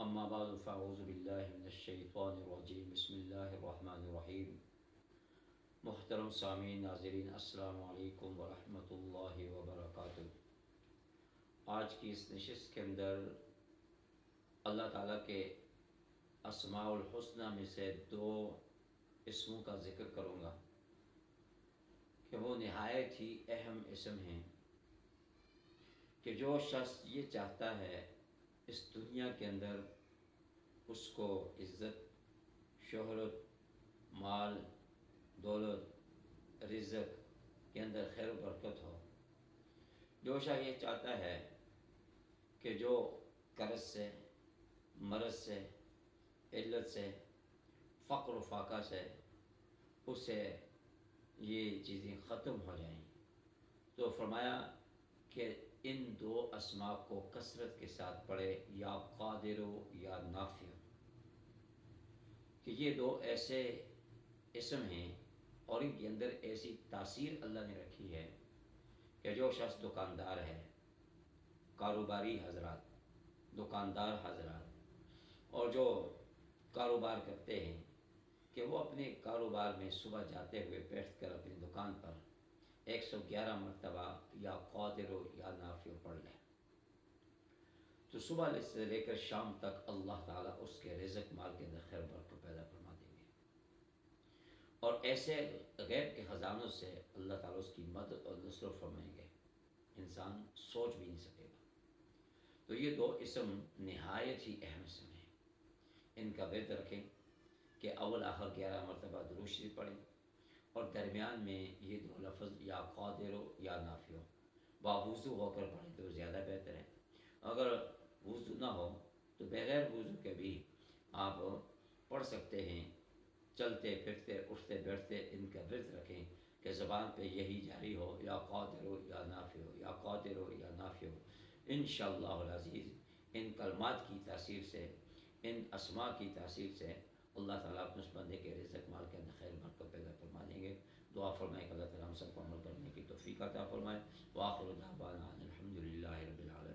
اما بعد فاعوذ باللہ من الشیطان الرجیم بسم اللہ الرحمن الرحیم۔ محترم سامعین ناظرین السلام علیکم ورحمۃ اللہ وبرکاتہ۔ آج کی اس نشست کے اندر اللہ تعالیٰ کے اسماء الحسنہ میں سے دو اسموں کا ذکر کروں گا کہ وہ نہایت ہی اہم اسم ہیں کہ جو شخص یہ چاہتا ہے اس دنیا کے اندر اس کو عزت، شہرت، مال، دولت، رزق کے اندر خیر و برکت ہو، جو شخص یہ چاہتا ہے کہ جو قرض سے، مرض سے، علت سے، فقر و فاقہ سے اسے یہ چیزیں ختم ہو جائیں، تو فرمایا کہ ان دو اسماء کو کثرت کے ساتھ پڑھے، یا قادر و یا نافع، کہ یہ دو ایسے اسم ہیں اور ان کے اندر ایسی تاثیر اللہ نے رکھی ہے کہ جو شخص دکاندار ہے، کاروباری حضرات، دکاندار حضرات اور جو کاروبار کرتے ہیں کہ وہ اپنے کاروبار میں صبح جاتے ہوئے بیٹھ کر اپنی دکان پر 111 مرتبہ یا قادر و یا نافع پڑھ لیں، تو صبح سے لے کر شام تک اللہ تعالیٰ اس کے رزق مال کے اندر خیر برکت پیدا فرما دیں گے، اور ایسے غیب کے خزانوں سے اللہ تعالیٰ اس کی مدد اور نصرت فرمائیں گے، انسان سوچ بھی نہیں سکے گا۔ تو یہ دو اسم نہایت ہی اہم اسم ہیں، ان کا ورد رکھیں کہ اول آخر 11 مرتبہ درود شریف پڑھیں، اور درمیان میں یہ دو لفظ یا قادر و یا نافع ہو، باوضو ہو کر پڑھیں تو زیادہ بہتر ہے۔ اگر وضو نہ ہو تو بغیر وضو کے بھی آپ پڑھ سکتے ہیں، چلتے پھرتے اٹھتے بیٹھتے ان کا ورد رکھیں کہ زبان پہ یہی جاری ہو، یا قادر و یا نافع ہو، یا قادر و یا نافع ہو۔ انشاءاللہ العزیز ان کلمات کی تاثیر سے، ان اسماء کی تاثیر سے اللہ تعالیٰ اپنے اس بندے کے رزق مال کے اندر خیر برکت پیدا فرما دیں گے۔ دعا فرمائے کہ اللہ تعالیٰ ہم سب کو عمل کرنے کی توفیق عطا فرمائے۔ وآخر دعوانا الحمد للہ رب العالمین۔